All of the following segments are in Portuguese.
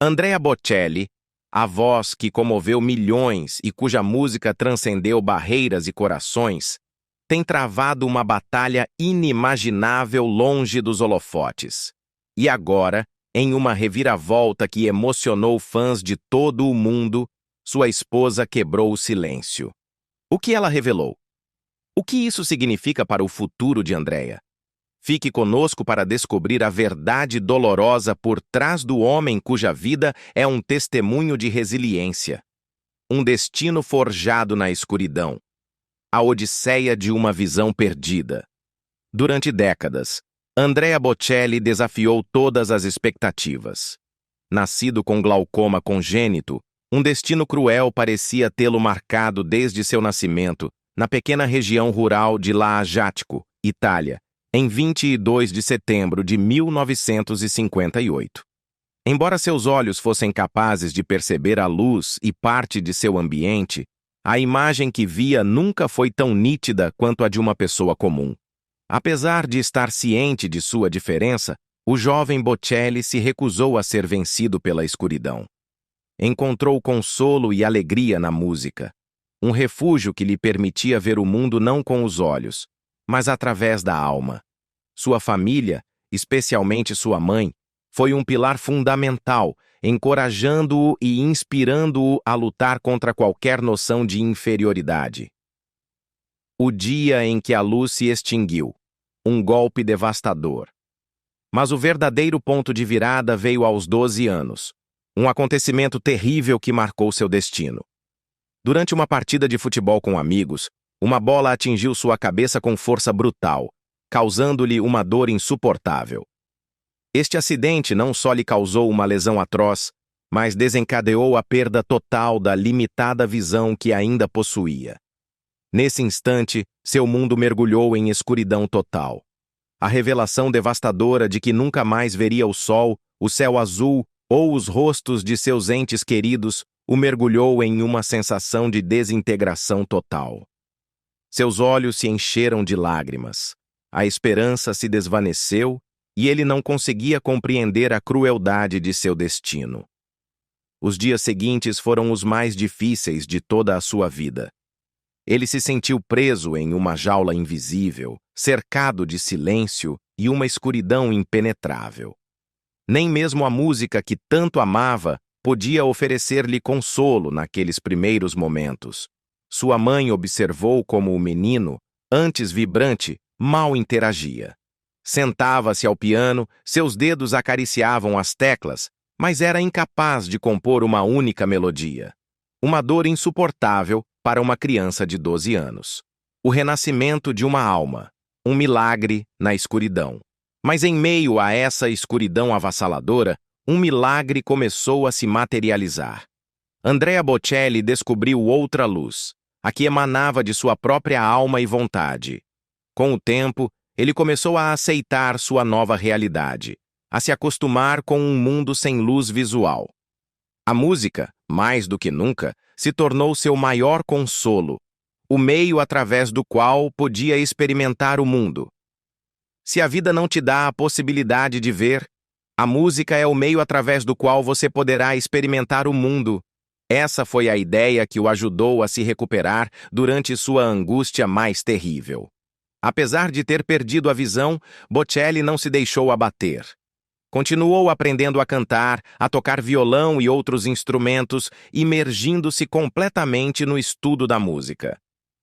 Andrea Bocelli, a voz que comoveu milhões e cuja música transcendeu barreiras e corações, tem travado uma batalha inimaginável longe dos holofotes. E agora, em uma reviravolta que emocionou fãs de todo o mundo, sua esposa quebrou o silêncio. O que ela revelou? O que isso significa para o futuro de Andrea? Fique conosco para descobrir a verdade dolorosa por trás do homem cuja vida é um testemunho de resiliência. Um destino forjado na escuridão. A odisseia de uma visão perdida. Durante décadas, Andrea Bocelli desafiou todas as expectativas. Nascido com glaucoma congênito, um destino cruel parecia tê-lo marcado desde seu nascimento, na pequena região rural de La Ajatico, Itália, em 22 de setembro de 1958. Embora seus olhos fossem capazes de perceber a luz e parte de seu ambiente, a imagem que via nunca foi tão nítida quanto a de uma pessoa comum. Apesar de estar ciente de sua diferença, o jovem Bocelli se recusou a ser vencido pela escuridão. Encontrou consolo e alegria na música, um refúgio que lhe permitia ver o mundo não com os olhos, mas através da alma. Sua família, especialmente sua mãe, foi um pilar fundamental, encorajando-o e inspirando-o a lutar contra qualquer noção de inferioridade. O dia em que a luz se extinguiu, um golpe devastador. Mas o verdadeiro ponto de virada veio aos 12 anos, um acontecimento terrível que marcou seu destino. Durante uma partida de futebol com amigos, uma bola atingiu sua cabeça com força brutal, causando-lhe uma dor insuportável. Este acidente não só lhe causou uma lesão atroz, mas desencadeou a perda total da limitada visão que ainda possuía. Nesse instante, seu mundo mergulhou em escuridão total. A revelação devastadora de que nunca mais veria o sol, o céu azul ou os rostos de seus entes queridos o mergulhou em uma sensação de desintegração total. Seus olhos se encheram de lágrimas. A esperança se desvaneceu e ele não conseguia compreender a crueldade de seu destino. Os dias seguintes foram os mais difíceis de toda a sua vida. Ele se sentiu preso em uma jaula invisível, cercado de silêncio e uma escuridão impenetrável. Nem mesmo a música que tanto amava podia oferecer-lhe consolo naqueles primeiros momentos. Sua mãe observou como o menino, antes vibrante, mal interagia. Sentava-se ao piano, seus dedos acariciavam as teclas, mas era incapaz de compor uma única melodia. Uma dor insuportável para uma criança de 12 anos. O renascimento de uma alma, um milagre na escuridão. Mas em meio a essa escuridão avassaladora, um milagre começou a se materializar. Andrea Bocelli descobriu outra luz, a que emanava de sua própria alma e vontade. Com o tempo, ele começou a aceitar sua nova realidade, a se acostumar com um mundo sem luz visual. A música, mais do que nunca, se tornou seu maior consolo, o meio através do qual podia experimentar o mundo. Se a vida não te dá a possibilidade de ver, a música é o meio através do qual você poderá experimentar o mundo. Essa foi a ideia que o ajudou a se recuperar durante sua angústia mais terrível. Apesar de ter perdido a visão, Bocelli não se deixou abater. Continuou aprendendo a cantar, a tocar violão e outros instrumentos, imergindo-se completamente no estudo da música.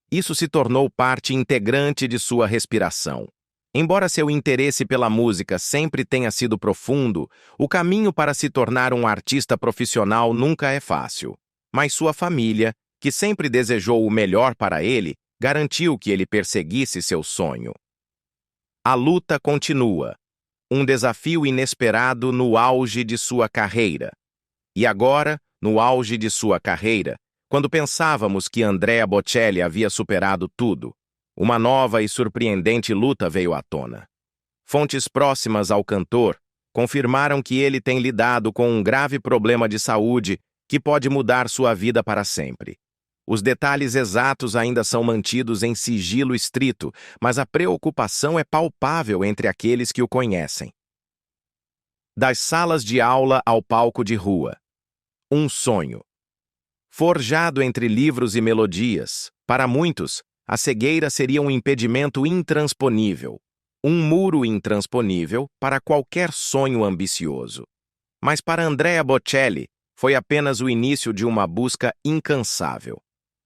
Isso se tornou parte integrante de sua respiração. Embora seu interesse pela música sempre tenha sido profundo, o caminho para se tornar um artista profissional nunca é fácil. Mas sua família, que sempre desejou o melhor para ele, garantiu que ele perseguisse seu sonho. A luta continua. Um desafio inesperado no auge de sua carreira. E agora, no auge de sua carreira, quando pensávamos que Andrea Bocelli havia superado tudo, uma nova e surpreendente luta veio à tona. Fontes próximas ao cantor confirmaram que ele tem lidado com um grave problema de saúde que pode mudar sua vida para sempre. Os detalhes exatos ainda são mantidos em sigilo estrito, mas a preocupação é palpável entre aqueles que o conhecem. Das salas de aula ao palco de rua. Um sonho. Forjado entre livros e melodias, para muitos, a cegueira seria um impedimento intransponível, um muro intransponível para qualquer sonho ambicioso. Mas para Andrea Bocelli, foi apenas o início de uma busca incansável.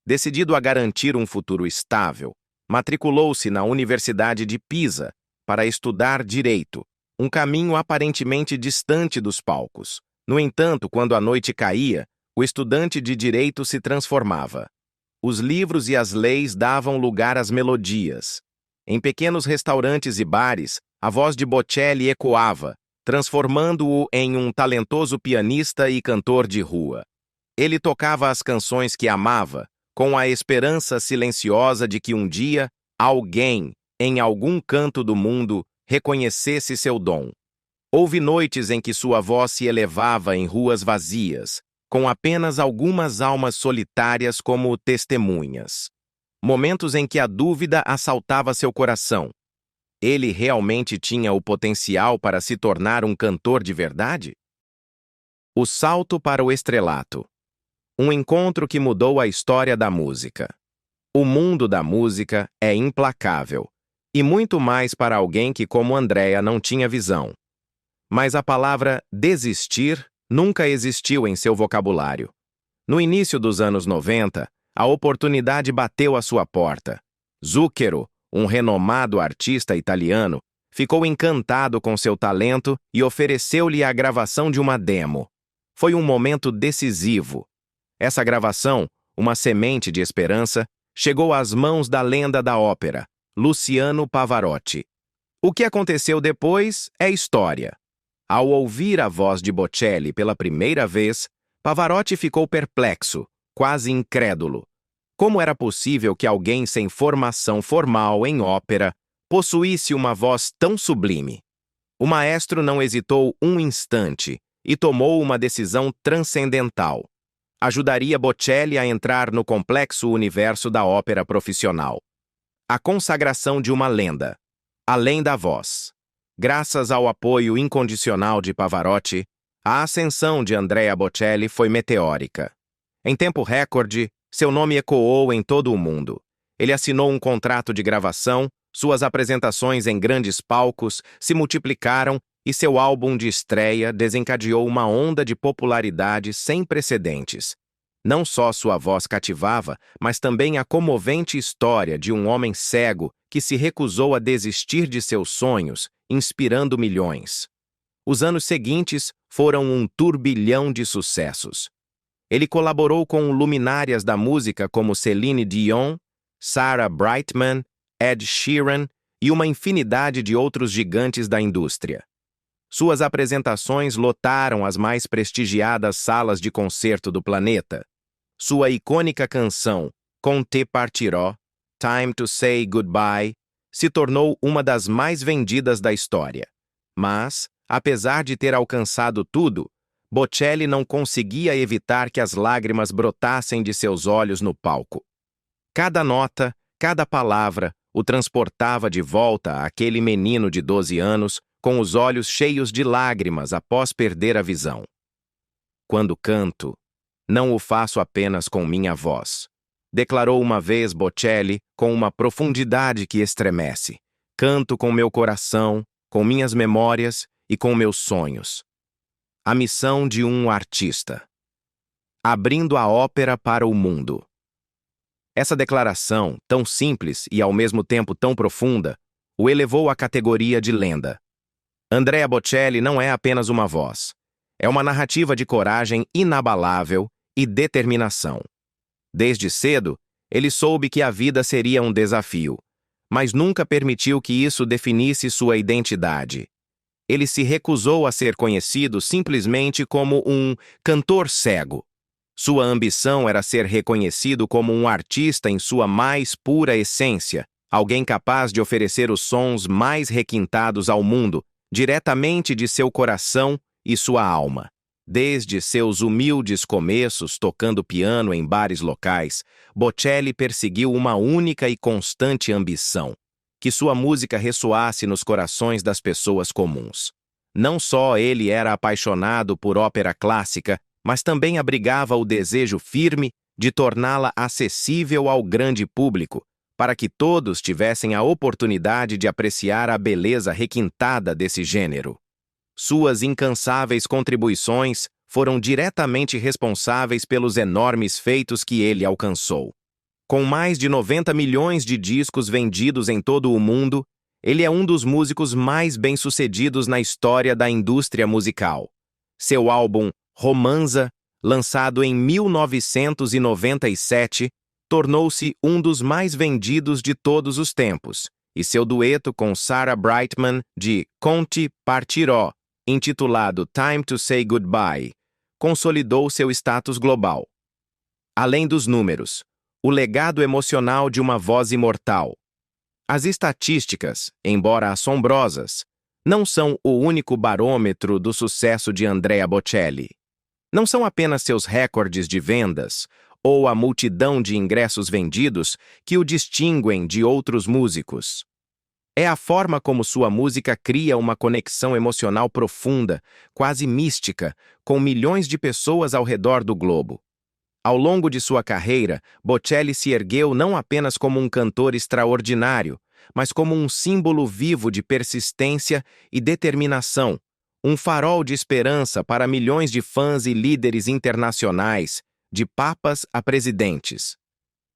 Decidido a garantir um futuro estável, matriculou-se na Universidade de Pisa para estudar direito, um caminho aparentemente distante dos palcos. No entanto, quando a noite caía, o estudante de direito se transformava. Os livros e as leis davam lugar às melodias. Em pequenos restaurantes e bares, a voz de Bocelli ecoava, transformando-o em um talentoso pianista e cantor de rua. Ele tocava as canções que amava, com a esperança silenciosa de que um dia alguém, em algum canto do mundo, reconhecesse seu dom. Houve noites em que sua voz se elevava em ruas vazias, com apenas algumas almas solitárias como testemunhas. Momentos em que a dúvida assaltava seu coração. Ele realmente tinha o potencial para se tornar um cantor de verdade? O salto para o estrelato. Um encontro que mudou a história da música. O mundo da música é implacável, e muito mais para alguém que, como Andrea, não tinha visão. Mas a palavra desistir nunca existiu em seu vocabulário. No início dos anos 90, a oportunidade bateu à sua porta. Zucchero, um renomado artista italiano, ficou encantado com seu talento e ofereceu-lhe a gravação de uma demo. Foi um momento decisivo. Essa gravação, uma semente de esperança, chegou às mãos da lenda da ópera, Luciano Pavarotti. O que aconteceu depois é história. Ao ouvir a voz de Bocelli pela primeira vez, Pavarotti ficou perplexo, quase incrédulo. Como era possível que alguém sem formação formal em ópera possuísse uma voz tão sublime? O maestro não hesitou um instante e tomou uma decisão transcendental. Ajudaria Bocelli a entrar no complexo universo da ópera profissional. A consagração de uma lenda, além da voz. Graças ao apoio incondicional de Pavarotti, a ascensão de Andrea Bocelli foi meteórica. Em tempo recorde, seu nome ecoou em todo o mundo. Ele assinou um contrato de gravação, suas apresentações em grandes palcos se multiplicaram e seu álbum de estreia desencadeou uma onda de popularidade sem precedentes. Não só sua voz cativava, mas também a comovente história de um homem cego que se recusou a desistir de seus sonhos, inspirando milhões. Os anos seguintes foram um turbilhão de sucessos. Ele colaborou com luminárias da música como Celine Dion, Sarah Brightman, Ed Sheeran e uma infinidade de outros gigantes da indústria. Suas apresentações lotaram as mais prestigiadas salas de concerto do planeta. Sua icônica canção, Con te partirò, Time to Say Goodbye, se tornou uma das mais vendidas da história. Mas, apesar de ter alcançado tudo, Bocelli não conseguia evitar que as lágrimas brotassem de seus olhos no palco. Cada nota, cada palavra, o transportava de volta àquele menino de 12 anos, com os olhos cheios de lágrimas após perder a visão. Quando canto, não o faço apenas com minha voz, declarou uma vez Bocelli com uma profundidade que estremece. Canto com meu coração, com minhas memórias e com meus sonhos. A missão de um artista. Abrindo a ópera para o mundo. Essa declaração, tão simples e ao mesmo tempo tão profunda, o elevou à categoria de lenda. Andrea Bocelli não é apenas uma voz. É uma narrativa de coragem inabalável e determinação. Desde cedo, ele soube que a vida seria um desafio, mas nunca permitiu que isso definisse sua identidade. Ele se recusou a ser conhecido simplesmente como um cantor cego. Sua ambição era ser reconhecido como um artista em sua mais pura essência, alguém capaz de oferecer os sons mais requintados ao mundo, diretamente de seu coração e sua alma. Desde seus humildes começos tocando piano em bares locais, Bocelli perseguiu uma única e constante ambição: que sua música ressoasse nos corações das pessoas comuns. Não só ele era apaixonado por ópera clássica, mas também abrigava o desejo firme de torná-la acessível ao grande público, para que todos tivessem a oportunidade de apreciar a beleza requintada desse gênero. Suas incansáveis contribuições foram diretamente responsáveis pelos enormes feitos que ele alcançou. Com mais de 90 milhões de discos vendidos em todo o mundo, ele é um dos músicos mais bem-sucedidos na história da indústria musical. Seu álbum Romanza, lançado em 1997, tornou-se um dos mais vendidos de todos os tempos, e seu dueto com Sarah Brightman de Conti Partirò, intitulado Time to Say Goodbye, consolidou seu status global. Além dos números, o legado emocional de uma voz imortal. As estatísticas, embora assombrosas, não são o único barômetro do sucesso de Andrea Bocelli. Não são apenas seus recordes de vendas ou a multidão de ingressos vendidos que o distinguem de outros músicos. É a forma como sua música cria uma conexão emocional profunda, quase mística, com milhões de pessoas ao redor do globo. Ao longo de sua carreira, Bocelli se ergueu não apenas como um cantor extraordinário, mas como um símbolo vivo de persistência e determinação, um farol de esperança para milhões de fãs e líderes internacionais, de papas a presidentes.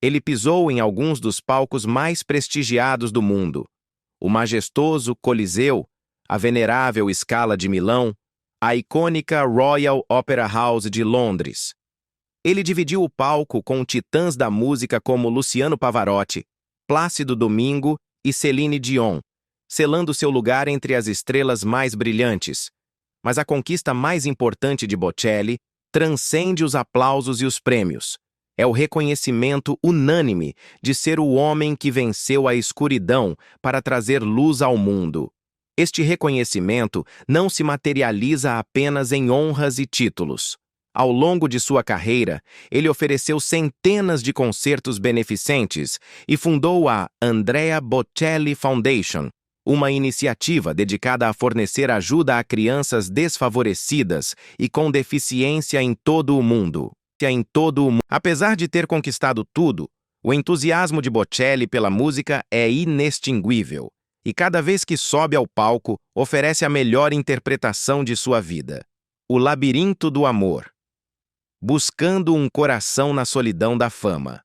Ele pisou em alguns dos palcos mais prestigiados do mundo: o majestoso Coliseu, a venerável Scala de Milão, a icônica Royal Opera House de Londres. Ele dividiu o palco com titãs da música como Luciano Pavarotti, Plácido Domingo e Celine Dion, selando seu lugar entre as estrelas mais brilhantes. Mas a conquista mais importante de Bocelli transcende os aplausos e os prêmios. É o reconhecimento unânime de ser o homem que venceu a escuridão para trazer luz ao mundo. Este reconhecimento não se materializa apenas em honras e títulos. Ao longo de sua carreira, ele ofereceu centenas de concertos beneficentes e fundou a Andrea Bocelli Foundation, uma iniciativa dedicada a fornecer ajuda a crianças desfavorecidas e com deficiência em todo o mundo. Apesar de ter conquistado tudo, o entusiasmo de Bocelli pela música é inextinguível, e cada vez que sobe ao palco, oferece a melhor interpretação de sua vida. O Labirinto do Amor. Buscando um coração na solidão da fama.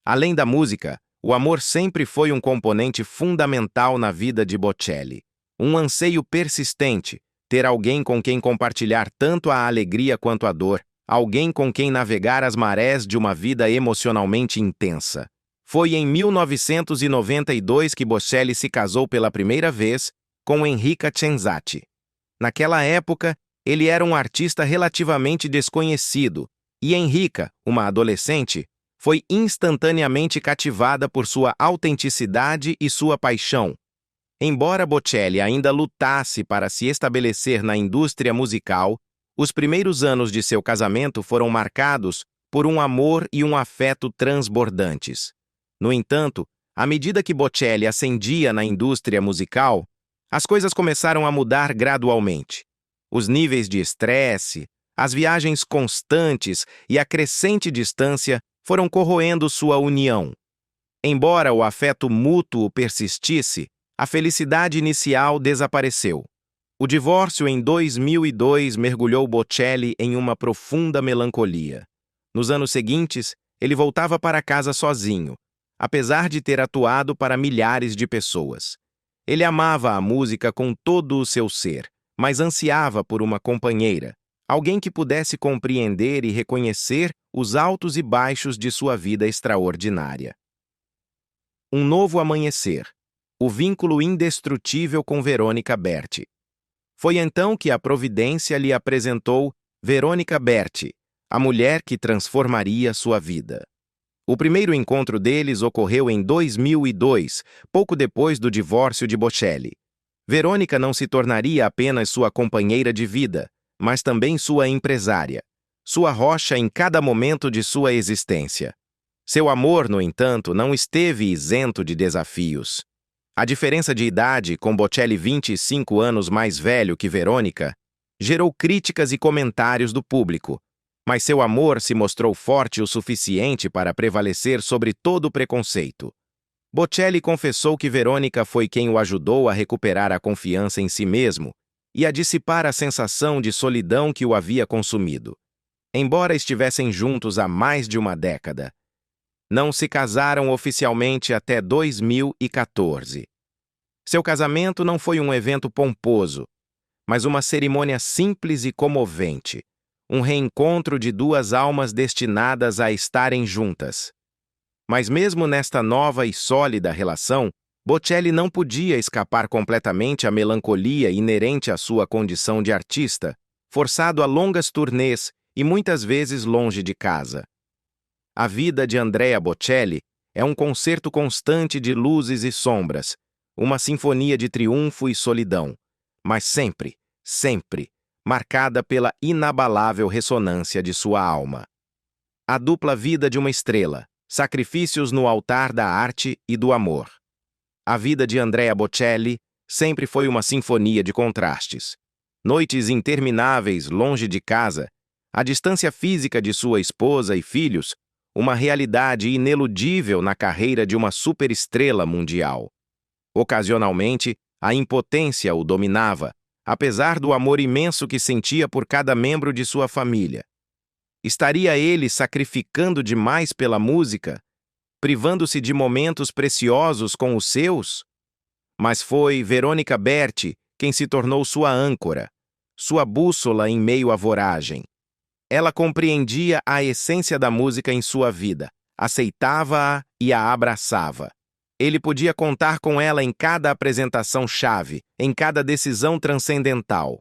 Além da música, o amor sempre foi um componente fundamental na vida de Bocelli. Um anseio persistente, ter alguém com quem compartilhar tanto a alegria quanto a dor, alguém com quem navegar as marés de uma vida emocionalmente intensa. Foi em 1992 que Bocelli se casou pela primeira vez com Enrica Cenzatti. Naquela época, ele era um artista relativamente desconhecido, e Enrica, uma adolescente, foi instantaneamente cativada por sua autenticidade e sua paixão. Embora Bocelli ainda lutasse para se estabelecer na indústria musical, os primeiros anos de seu casamento foram marcados por um amor e um afeto transbordantes. No entanto, à medida que Bocelli ascendia na indústria musical, as coisas começaram a mudar gradualmente. Os níveis de estresse, as viagens constantes e a crescente distância foram corroendo sua união. Embora o afeto mútuo persistisse, a felicidade inicial desapareceu. O divórcio em 2002 mergulhou Bocelli em uma profunda melancolia. Nos anos seguintes, ele voltava para casa sozinho, apesar de ter atuado para milhares de pessoas. Ele amava a música com todo o seu ser, mas ansiava por uma companheira, alguém que pudesse compreender e reconhecer os altos e baixos de sua vida extraordinária. Um novo amanhecer. O vínculo indestrutível com Veronica Berti. Foi então que a Providência lhe apresentou Veronica Berti, a mulher que transformaria sua vida. O primeiro encontro deles ocorreu em 2002, pouco depois do divórcio de Bocelli. Verônica não se tornaria apenas sua companheira de vida, mas também sua empresária, sua rocha em cada momento de sua existência. Seu amor, no entanto, não esteve isento de desafios. A diferença de idade, com Bocelli 25 anos mais velho que Verônica, gerou críticas e comentários do público, mas seu amor se mostrou forte o suficiente para prevalecer sobre todo o preconceito. Bocelli confessou que Verônica foi quem o ajudou a recuperar a confiança em si mesmo e a dissipar a sensação de solidão que o havia consumido. Embora estivessem juntos há mais de uma década, não se casaram oficialmente até 2014. Seu casamento não foi um evento pomposo, mas uma cerimônia simples e comovente, um reencontro de duas almas destinadas a estarem juntas. Mas mesmo nesta nova e sólida relação, Bocelli não podia escapar completamente à melancolia inerente à sua condição de artista, forçado a longas turnês e muitas vezes longe de casa. A vida de Andrea Bocelli é um concerto constante de luzes e sombras, uma sinfonia de triunfo e solidão, mas sempre, sempre, marcada pela inabalável ressonância de sua alma. A dupla vida de uma estrela, sacrifícios no altar da arte e do amor. A vida de Andrea Bocelli sempre foi uma sinfonia de contrastes. Noites intermináveis longe de casa, a distância física de sua esposa e filhos, uma realidade ineludível na carreira de uma superestrela mundial. Ocasionalmente, a impotência o dominava, apesar do amor imenso que sentia por cada membro de sua família. Estaria ele sacrificando demais pela música, privando-se de momentos preciosos com os seus? Mas foi Verônica Berti quem se tornou sua âncora, sua bússola em meio à voragem. Ela compreendia a essência da música em sua vida, aceitava-a e a abraçava. Ele podia contar com ela em cada apresentação-chave, em cada decisão transcendental.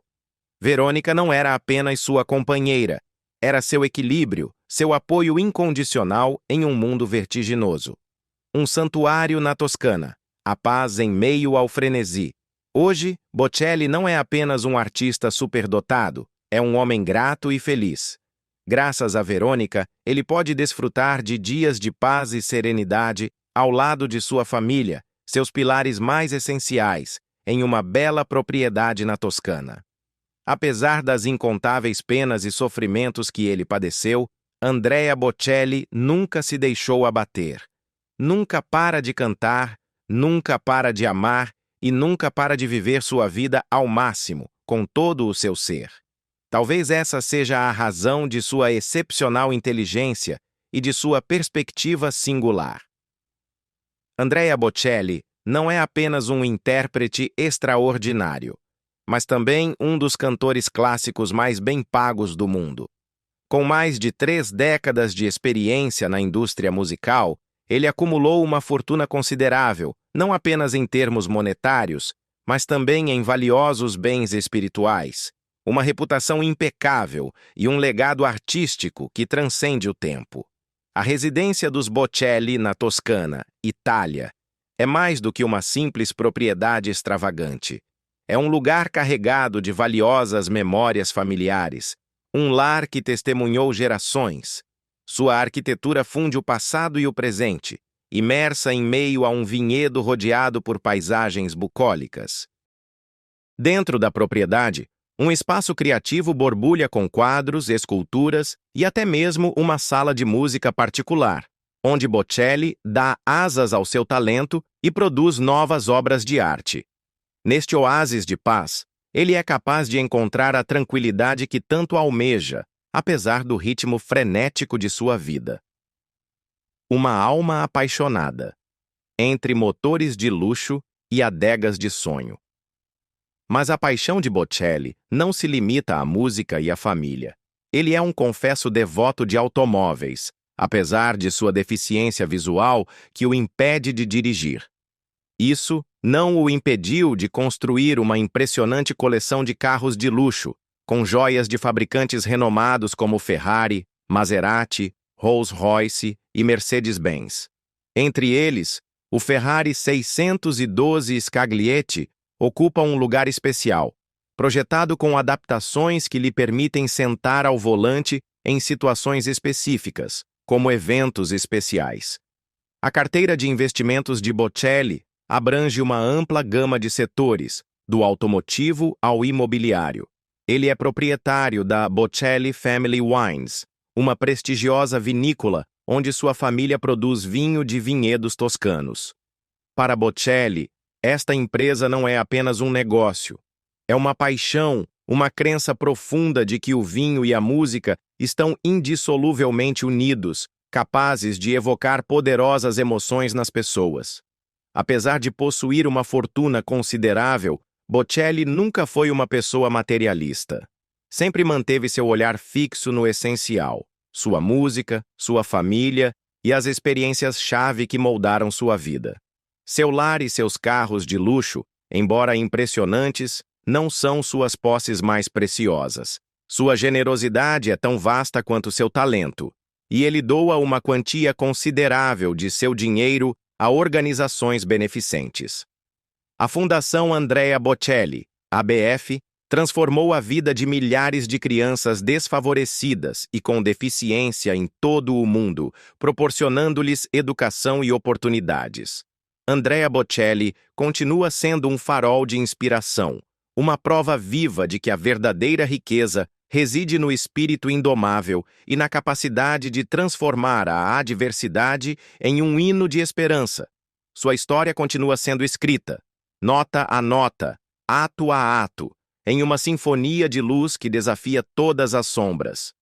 Verônica não era apenas sua companheira, era seu equilíbrio, seu apoio incondicional em um mundo vertiginoso. Um santuário na Toscana, a paz em meio ao frenesi. Hoje, Bocelli não é apenas um artista superdotado, é um homem grato e feliz. Graças a Verônica, ele pode desfrutar de dias de paz e serenidade ao lado de sua família, seus pilares mais essenciais, em uma bela propriedade na Toscana. Apesar das incontáveis penas e sofrimentos que ele padeceu, Andrea Bocelli nunca se deixou abater. Nunca para de cantar, nunca para de amar e nunca para de viver sua vida ao máximo, com todo o seu ser. Talvez essa seja a razão de sua excepcional inteligência e de sua perspectiva singular. Andrea Bocelli não é apenas um intérprete extraordinário, mas também um dos cantores clássicos mais bem pagos do mundo. Com mais de 3 décadas de experiência na indústria musical, ele acumulou uma fortuna considerável, não apenas em termos monetários, mas também em valiosos bens espirituais, uma reputação impecável e um legado artístico que transcende o tempo. A residência dos Bocelli na Toscana, Itália, é mais do que uma simples propriedade extravagante. É um lugar carregado de valiosas memórias familiares, um lar que testemunhou gerações. Sua arquitetura funde o passado e o presente, imersa em meio a um vinhedo rodeado por paisagens bucólicas. Dentro da propriedade, um espaço criativo borbulha com quadros, esculturas e até mesmo uma sala de música particular, onde Bocelli dá asas ao seu talento e produz novas obras de arte. Neste oásis de paz, ele é capaz de encontrar a tranquilidade que tanto almeja, apesar do ritmo frenético de sua vida. Uma alma apaixonada, entre motores de luxo e adegas de sonho. Mas a paixão de Bocelli não se limita à música e à família. Ele é um confesso devoto de automóveis, apesar de sua deficiência visual que o impede de dirigir. Isso não o impediu de construir uma impressionante coleção de carros de luxo, com joias de fabricantes renomados como Ferrari, Maserati, Rolls-Royce e Mercedes-Benz. Entre eles, o Ferrari 612 Scaglietti ocupa um lugar especial, projetado com adaptações que lhe permitem sentar ao volante em situações específicas, como eventos especiais. A carteira de investimentos de Bocelli abrange uma ampla gama de setores, do automotivo ao imobiliário. Ele é proprietário da Bocelli Family Wines, uma prestigiosa vinícola onde sua família produz vinho de vinhedos toscanos. Para Bocelli, esta empresa não é apenas um negócio. É uma paixão, uma crença profunda de que o vinho e a música estão indissoluvelmente unidos, capazes de evocar poderosas emoções nas pessoas. Apesar de possuir uma fortuna considerável, Bocelli nunca foi uma pessoa materialista. Sempre manteve seu olhar fixo no essencial, sua música, sua família e as experiências-chave que moldaram sua vida. Seu lar e seus carros de luxo, embora impressionantes, não são suas posses mais preciosas. Sua generosidade é tão vasta quanto seu talento, e ele doa uma quantia considerável de seu dinheiro a organizações beneficentes. A Fundação Andrea Bocelli, ABF, transformou a vida de milhares de crianças desfavorecidas e com deficiência em todo o mundo, proporcionando-lhes educação e oportunidades. Andrea Bocelli continua sendo um farol de inspiração, uma prova viva de que a verdadeira riqueza reside no espírito indomável e na capacidade de transformar a adversidade em um hino de esperança. Sua história continua sendo escrita, nota a nota, ato a ato, em uma sinfonia de luz que desafia todas as sombras.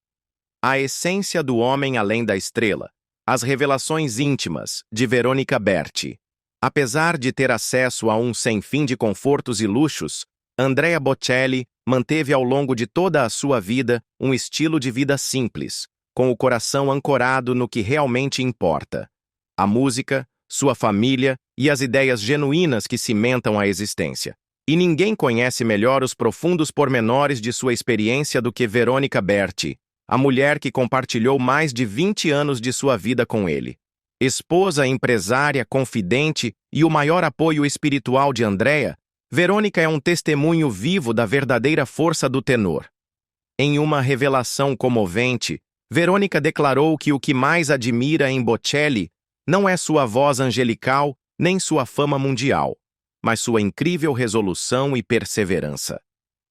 A essência do homem além da estrela, as revelações íntimas, de Veronica Berti. Apesar de ter acesso a um sem fim de confortos e luxos, Andrea Bocelli manteve ao longo de toda a sua vida um estilo de vida simples, com o coração ancorado no que realmente importa: a música, sua família e as ideias genuínas que cimentam a existência. E ninguém conhece melhor os profundos pormenores de sua experiência do que Veronica Berti, a mulher que compartilhou mais de 20 anos de sua vida com ele. Esposa, empresária, confidente e o maior apoio espiritual de Andrea, Verônica é um testemunho vivo da verdadeira força do tenor. Em uma revelação comovente, Verônica declarou que o que mais admira em Bocelli não é sua voz angelical nem sua fama mundial, mas sua incrível resolução e perseverança.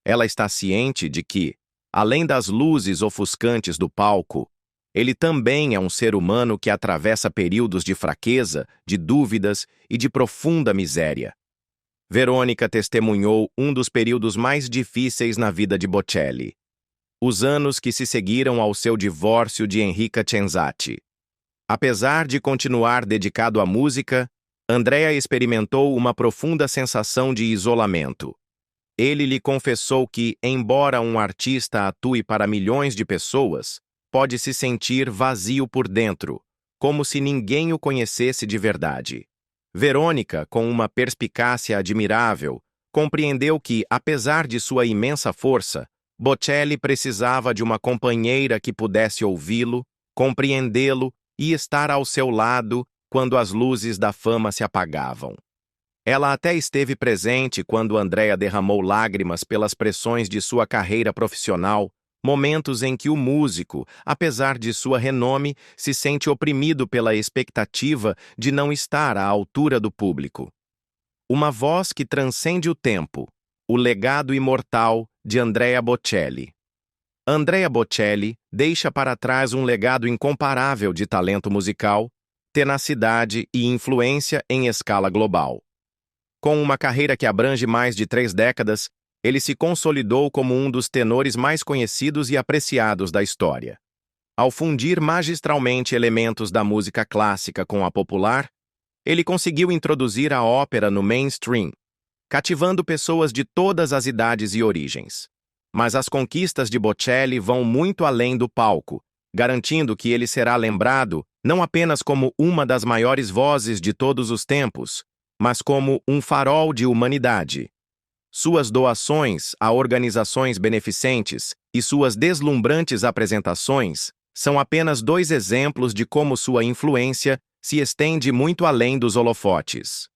Ela está ciente de que, além das luzes ofuscantes do palco, ele também é um ser humano que atravessa períodos de fraqueza, de dúvidas e de profunda miséria. Verônica testemunhou um dos períodos mais difíceis na vida de Bocelli: os anos que se seguiram ao seu divórcio de Enrica Cenzati. Apesar de continuar dedicado à música, Andrea experimentou uma profunda sensação de isolamento. Ele lhe confessou que, embora um artista atue para milhões de pessoas, pode se sentir vazio por dentro, como se ninguém o conhecesse de verdade. Verônica, com uma perspicácia admirável, compreendeu que, apesar de sua imensa força, Bocelli precisava de uma companheira que pudesse ouvi-lo, compreendê-lo e estar ao seu lado quando as luzes da fama se apagavam. Ela até esteve presente quando Andrea derramou lágrimas pelas pressões de sua carreira profissional, momentos em que o músico, apesar de sua renome, se sente oprimido pela expectativa de não estar à altura do público. Uma voz que transcende o tempo, o legado imortal de Andrea Bocelli. Andrea Bocelli deixa para trás um legado incomparável de talento musical, tenacidade e influência em escala global. Com uma carreira que abrange mais de 3 décadas, ele se consolidou como um dos tenores mais conhecidos e apreciados da história. Ao fundir magistralmente elementos da música clássica com a popular, ele conseguiu introduzir a ópera no mainstream, cativando pessoas de todas as idades e origens. Mas as conquistas de Bocelli vão muito além do palco, garantindo que ele será lembrado não apenas como uma das maiores vozes de todos os tempos, mas como um farol de humanidade. Suas doações a organizações beneficentes e suas deslumbrantes apresentações são apenas 2 exemplos de como sua influência se estende muito além dos holofotes.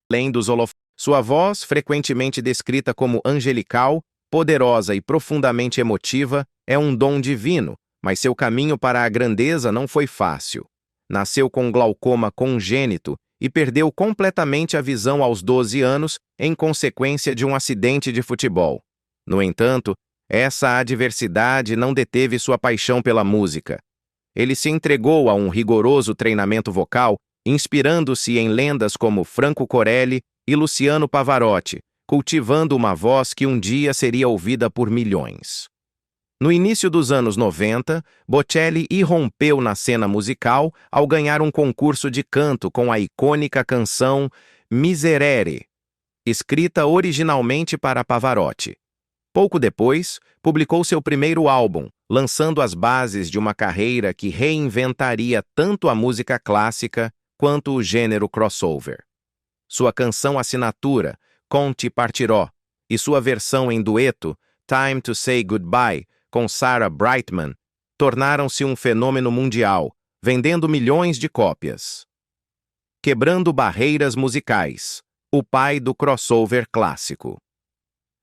Sua voz, frequentemente descrita como angelical, poderosa e profundamente emotiva, é um dom divino, mas seu caminho para a grandeza não foi fácil. Nasceu com glaucoma congênito e perdeu completamente a visão aos 12 anos em consequência de um acidente de futebol. No entanto, essa adversidade não deteve sua paixão pela música. Ele se entregou a um rigoroso treinamento vocal, inspirando-se em lendas como Franco Corelli e Luciano Pavarotti, cultivando uma voz que um dia seria ouvida por milhões. No início dos anos 90, Bocelli irrompeu na cena musical ao ganhar um concurso de canto com a icônica canção Miserere, escrita originalmente para Pavarotti. Pouco depois, publicou seu primeiro álbum, lançando as bases de uma carreira que reinventaria tanto a música clássica quanto o gênero crossover. Sua canção assinatura, Conti Partirò, e sua versão em dueto, Time to Say Goodbye, com Sarah Brightman, tornaram-se um fenômeno mundial, vendendo milhões de cópias. Quebrando barreiras musicais, o pai do crossover clássico.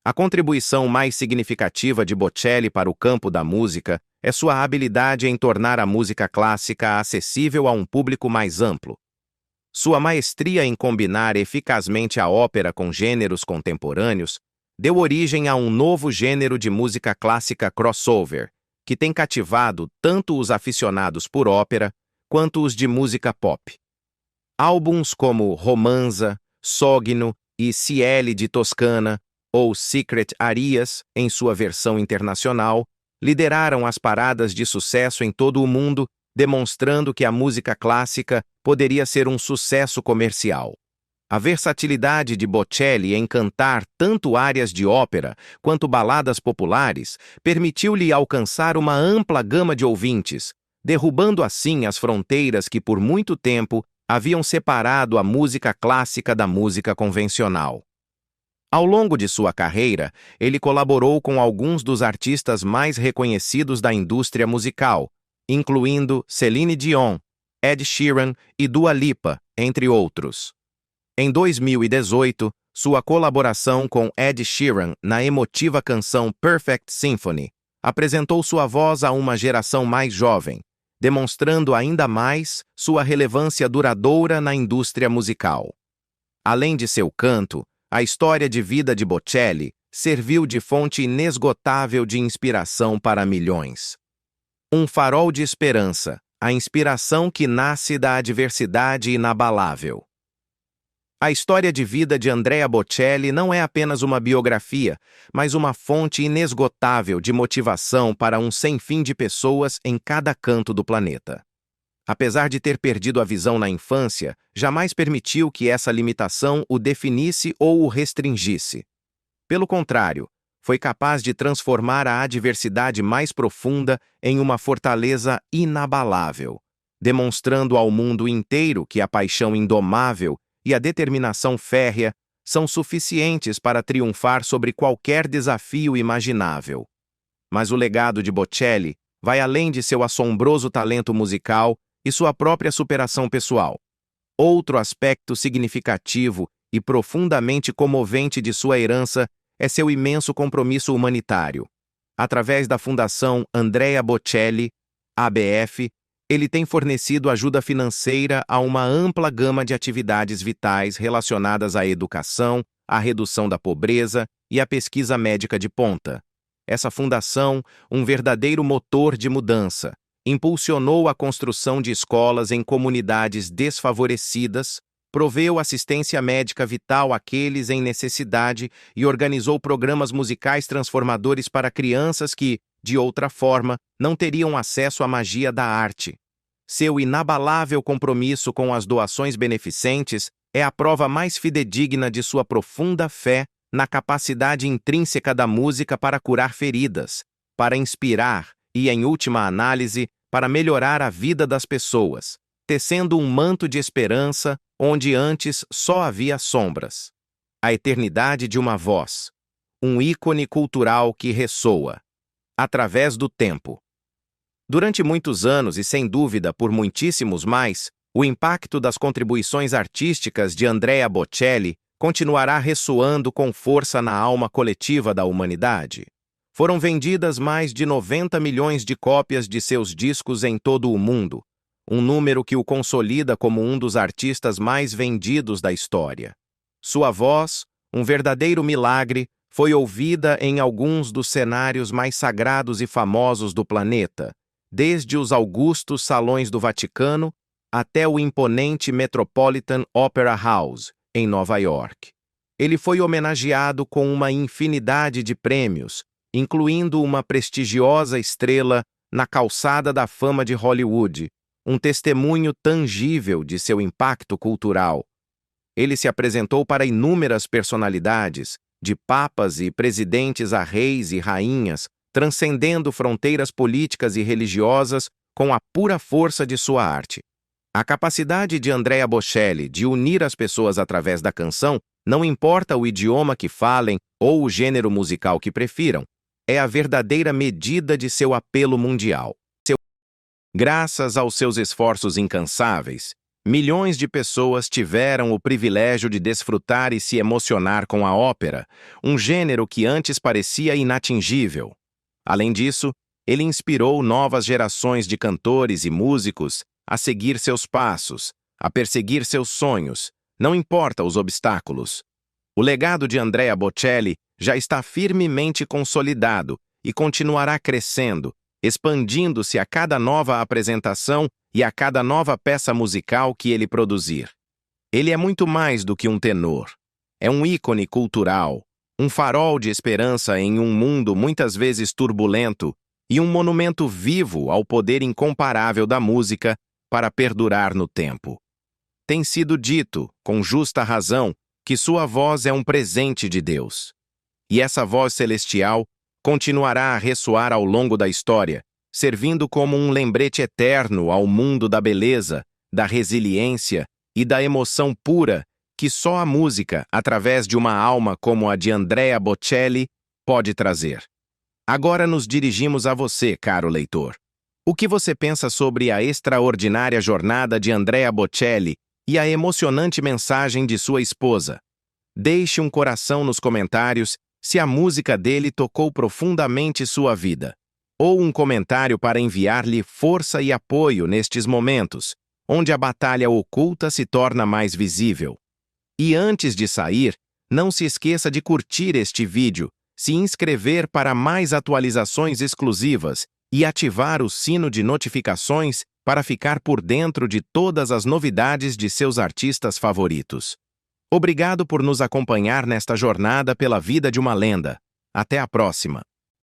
A contribuição mais significativa de Bocelli para o campo da música é sua habilidade em tornar a música clássica acessível a um público mais amplo. Sua maestria em combinar eficazmente a ópera com gêneros contemporâneos deu origem a um novo gênero de música clássica crossover, que tem cativado tanto os aficionados por ópera quanto os de música pop. Álbuns como Romanza, Sogno e Cieli di Toscana, ou Secret Arias, em sua versão internacional, lideraram as paradas de sucesso em todo o mundo, demonstrando que a música clássica poderia ser um sucesso comercial. A versatilidade de Bocelli em cantar tanto áreas de ópera quanto baladas populares permitiu-lhe alcançar uma ampla gama de ouvintes, derrubando assim as fronteiras que por muito tempo haviam separado a música clássica da música convencional. Ao longo de sua carreira, ele colaborou com alguns dos artistas mais reconhecidos da indústria musical, incluindo Celine Dion, Ed Sheeran e Dua Lipa, entre outros. Em 2018, sua colaboração com Ed Sheeran na emotiva canção Perfect Symphony apresentou sua voz a uma geração mais jovem, demonstrando ainda mais sua relevância duradoura na indústria musical. Além de seu canto, a história de vida de Bocelli serviu de fonte inesgotável de inspiração para milhões. Um farol de esperança, a inspiração que nasce da adversidade inabalável. A história de vida de Andrea Bocelli não é apenas uma biografia, mas uma fonte inesgotável de motivação para um sem fim de pessoas em cada canto do planeta. Apesar de ter perdido a visão na infância, jamais permitiu que essa limitação o definisse ou o restringisse. Pelo contrário, foi capaz de transformar a adversidade mais profunda em uma fortaleza inabalável, demonstrando ao mundo inteiro que a paixão indomável e a determinação férrea são suficientes para triunfar sobre qualquer desafio imaginável. Mas o legado de Bocelli vai além de seu assombroso talento musical e sua própria superação pessoal. Outro aspecto significativo e profundamente comovente de sua herança é seu imenso compromisso humanitário. Através da Fundação Andrea Bocelli, ABF, ele tem fornecido ajuda financeira a uma ampla gama de atividades vitais relacionadas à educação, à redução da pobreza e à pesquisa médica de ponta. Essa fundação, um verdadeiro motor de mudança, impulsionou a construção de escolas em comunidades desfavorecidas, proveu assistência médica vital àqueles em necessidade e organizou programas musicais transformadores para crianças que, de outra forma, não teriam acesso à magia da arte. Seu inabalável compromisso com as doações beneficentes é a prova mais fidedigna de sua profunda fé na capacidade intrínseca da música para curar feridas, para inspirar e, em última análise, para melhorar a vida das pessoas, tecendo um manto de esperança onde antes só havia sombras. A eternidade de uma voz, um ícone cultural que ressoa, através do tempo. Durante muitos anos e sem dúvida por muitíssimos mais, o impacto das contribuições artísticas de Andrea Bocelli continuará ressoando com força na alma coletiva da humanidade. Foram vendidas mais de 90 milhões de cópias de seus discos em todo o mundo, um número que o consolida como um dos artistas mais vendidos da história. Sua voz, um verdadeiro milagre, foi ouvida em alguns dos cenários mais sagrados e famosos do planeta, desde os augustos salões do Vaticano até o imponente Metropolitan Opera House, em Nova York. Ele foi homenageado com uma infinidade de prêmios, incluindo uma prestigiosa estrela na calçada da fama de Hollywood, um testemunho tangível de seu impacto cultural. Ele se apresentou para inúmeras personalidades, de papas e presidentes a reis e rainhas, transcendendo fronteiras políticas e religiosas com a pura força de sua arte. A capacidade de Andrea Bocelli de unir as pessoas através da canção, não importa o idioma que falem ou o gênero musical que prefiram, é a verdadeira medida de seu apelo mundial. Graças aos seus esforços incansáveis, milhões de pessoas tiveram o privilégio de desfrutar e se emocionar com a ópera, um gênero que antes parecia inatingível. Além disso, ele inspirou novas gerações de cantores e músicos a seguir seus passos, a perseguir seus sonhos, não importa os obstáculos. O legado de Andrea Bocelli já está firmemente consolidado e continuará crescendo, expandindo-se a cada nova apresentação e a cada nova peça musical que ele produzir. Ele é muito mais do que um tenor. É um ícone cultural, um farol de esperança em um mundo muitas vezes turbulento e um monumento vivo ao poder incomparável da música para perdurar no tempo. Tem sido dito, com justa razão, que sua voz é um presente de Deus. E essa voz celestial continuará a ressoar ao longo da história, servindo como um lembrete eterno ao mundo da beleza, da resiliência e da emoção pura que só a música, através de uma alma como a de Andrea Bocelli, pode trazer. Agora nos dirigimos a você, caro leitor. O que você pensa sobre a extraordinária jornada de Andrea Bocelli e a emocionante mensagem de sua esposa? Deixe um coração nos comentários se a música dele tocou profundamente sua vida, ou um comentário para enviar-lhe força e apoio nestes momentos, onde a batalha oculta se torna mais visível. E antes de sair, não se esqueça de curtir este vídeo, se inscrever para mais atualizações exclusivas e ativar o sino de notificações para ficar por dentro de todas as novidades de seus artistas favoritos. Obrigado por nos acompanhar nesta jornada pela vida de uma lenda. Até a próxima!